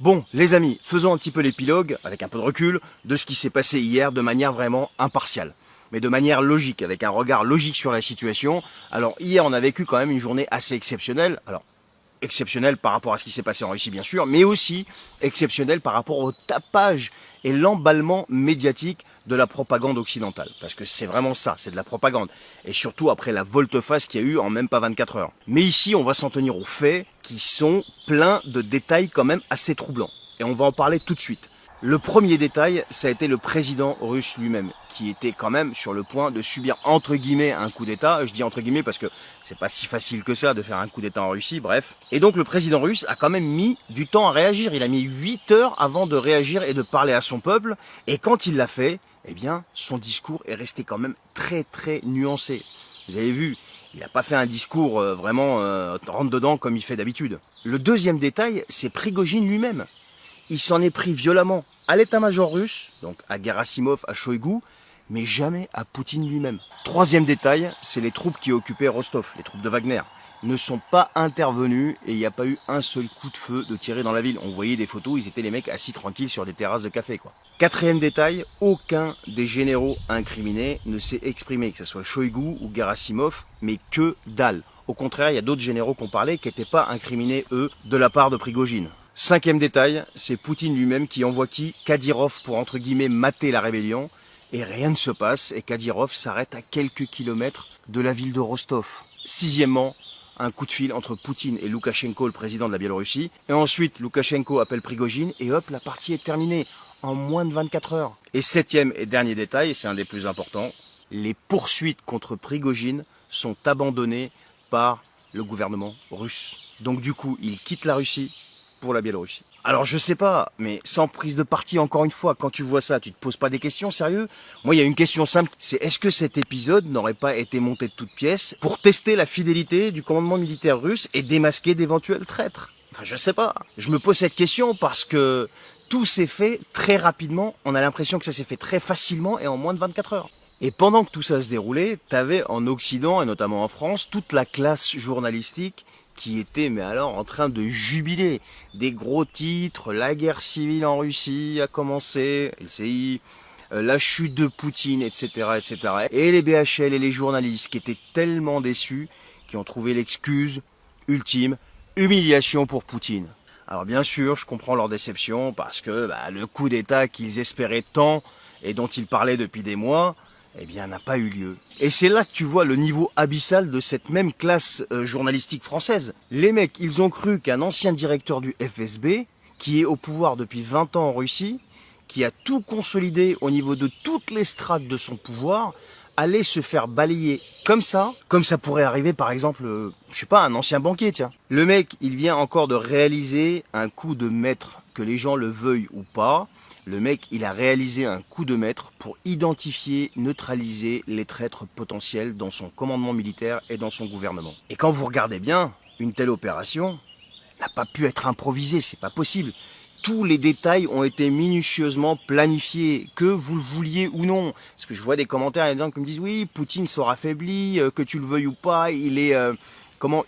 Bon, les amis, faisons un petit peu l'épilogue, avec un peu de recul, de ce qui s'est passé hier de manière vraiment impartiale. Mais de manière logique, avec un regard logique sur la situation. Alors hier, on a vécu quand même une journée assez exceptionnelle. Alors, exceptionnelle par rapport à ce qui s'est passé en Russie, bien sûr, mais aussi exceptionnelle par rapport au tapage et l'emballement médiatique de la propagande occidentale. Parce que c'est vraiment ça, c'est de la propagande. Et surtout après la volte-face qu'il y a eu en même pas 24 heures. Mais ici, on va s'en tenir aux faits qui sont pleins de détails quand même assez troublants. Et on va en parler tout de suite. Le premier détail, ça a été le président russe lui-même, qui était quand même sur le point de subir entre guillemets un coup d'État. Je dis entre guillemets parce que c'est pas si facile que ça de faire un coup d'État en Russie, bref. Et donc le président russe a quand même mis du temps à réagir. Il a mis 8 heures avant de réagir et de parler à son peuple. Et quand il l'a fait, eh bien, son discours est resté quand même très nuancé. Vous avez vu, il n'a pas fait un discours vraiment rentre-dedans comme il fait d'habitude. Le deuxième détail, c'est Prigojine lui-même. Il s'en est pris violemment à l'état-major russe, donc à Gerasimov, à Shoigu, mais jamais à Poutine lui-même. Troisième détail, c'est les troupes qui occupaient Rostov, les troupes de Wagner, ne sont pas intervenues et il n'y a pas eu un seul coup de feu de tiré dans la ville. On voyait des photos, ils étaient les mecs assis tranquilles sur des terrasses de café, quoi. Quatrième détail, aucun des généraux incriminés ne s'est exprimé, que ce soit Shoigu ou Gerasimov, mais que dalle. Au contraire, il y a d'autres généraux qu'on parlait qui n'étaient pas incriminés, eux, de la part de Prigojine. Cinquième détail, c'est Poutine lui-même qui envoie Kadyrov pour entre guillemets mater la rébellion et rien ne se passe et Kadyrov s'arrête à quelques kilomètres de la ville de Rostov. Sixièmement, un coup de fil entre Poutine et Loukachenko, le président de la Biélorussie. Et ensuite, Loukachenko appelle Prigojine et hop, la partie est terminée en moins de 24 heures. Et septième et dernier détail, c'est un des plus importants, les poursuites contre Prigojine sont abandonnées par le gouvernement russe. Donc du coup, il quitte la Russie pour la Biélorussie. Alors je sais pas, mais sans prise de parti encore une fois, quand tu vois ça, tu te poses pas des questions, sérieux? Moi il y a une question simple, c'est est-ce que cet épisode n'aurait pas été monté de toutes pièces pour tester la fidélité du commandement militaire russe et démasquer d'éventuels traîtres? Enfin je sais pas, je me pose cette question parce que tout s'est fait très rapidement, on a l'impression que ça s'est fait très facilement et en moins de 24 heures. Et pendant que tout ça se déroulait, t'avais en Occident et notamment en France toute la classe journalistique qui était, mais alors, en train de jubiler. Des gros titres, la guerre civile en Russie a commencé, LCI, la chute de Poutine, etc., etc. Et les BHL et les journalistes qui étaient tellement déçus, qui ont trouvé l'excuse ultime, humiliation pour Poutine. Alors bien sûr, je comprends leur déception, parce que le coup d'État qu'ils espéraient tant, et dont ils parlaient depuis des mois, eh bien, n'a pas eu lieu. Et c'est là que tu vois le niveau abyssal de cette même classe journalistique française. Les mecs, ils ont cru qu'un ancien directeur du FSB, qui est au pouvoir depuis 20 ans en Russie, qui a tout consolidé au niveau de toutes les strates de son pouvoir, allait se faire balayer comme ça pourrait arriver par exemple, je sais pas, un ancien banquier, tiens. Le mec, il vient encore de réaliser un coup de maître, que les gens le veuillent ou pas. Le mec, il a réalisé un coup de maître pour identifier, neutraliser les traîtres potentiels dans son commandement militaire et dans son gouvernement. Et quand vous regardez bien, une telle opération n'a pas pu être improvisée, c'est pas possible. Tous les détails ont été minutieusement planifiés, que vous le vouliez ou non. Parce que je vois des commentaires, il y a des gens qui me disent « Oui, Poutine sera affaibli, que tu le veuilles ou pas, il est...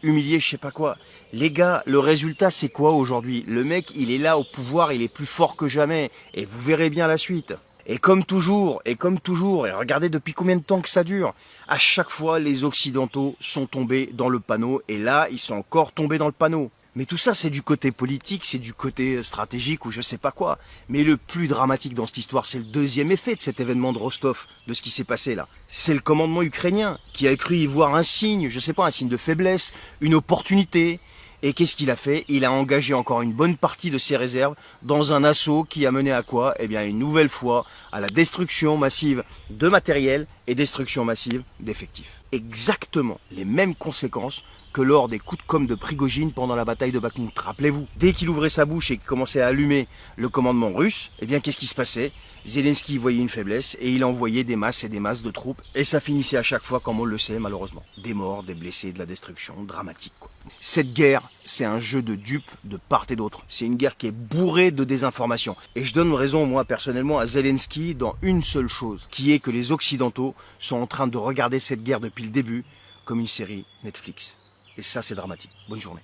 humilié, je sais pas quoi. » Les gars, le résultat c'est quoi aujourd'hui? Le mec, il est là au pouvoir, il est plus fort que jamais. Et vous verrez bien la suite. Et comme toujours, et regardez depuis combien de temps que ça dure, à chaque fois les Occidentaux sont tombés dans le panneau, et là, ils sont encore tombés dans le panneau. Mais tout ça, c'est du côté politique, c'est du côté stratégique ou je sais pas quoi. Mais le plus dramatique dans cette histoire, c'est le deuxième effet de cet événement de Rostov, de ce qui s'est passé là. C'est le commandement ukrainien qui a cru y voir un signe, je sais pas, un signe de faiblesse, une opportunité. Et qu'est-ce qu'il a fait? Il a engagé encore une bonne partie de ses réserves dans un assaut qui a mené à quoi? Eh bien, une nouvelle fois, à la destruction massive de matériel et destruction massive d'effectifs. Exactement les mêmes conséquences que lors des coups de com' de Prigojine pendant la bataille de Bakhmout. Rappelez-vous, dès qu'il ouvrait sa bouche et qu'il commençait à allumer le commandement russe, eh bien, qu'est-ce qui se passait? Zelensky voyait une faiblesse et il envoyait des masses et des masses de troupes. Et ça finissait à chaque fois, comme on le sait, malheureusement. Des morts, des blessés, de la destruction, dramatique, quoi. Cette guerre, c'est un jeu de dupes de part et d'autre. C'est une guerre qui est bourrée de désinformation. Et je donne raison, moi, personnellement, à Zelensky dans une seule chose, qui est que les Occidentaux sont en train de regarder cette guerre depuis le début comme une série Netflix. Et ça, c'est dramatique. Bonne journée.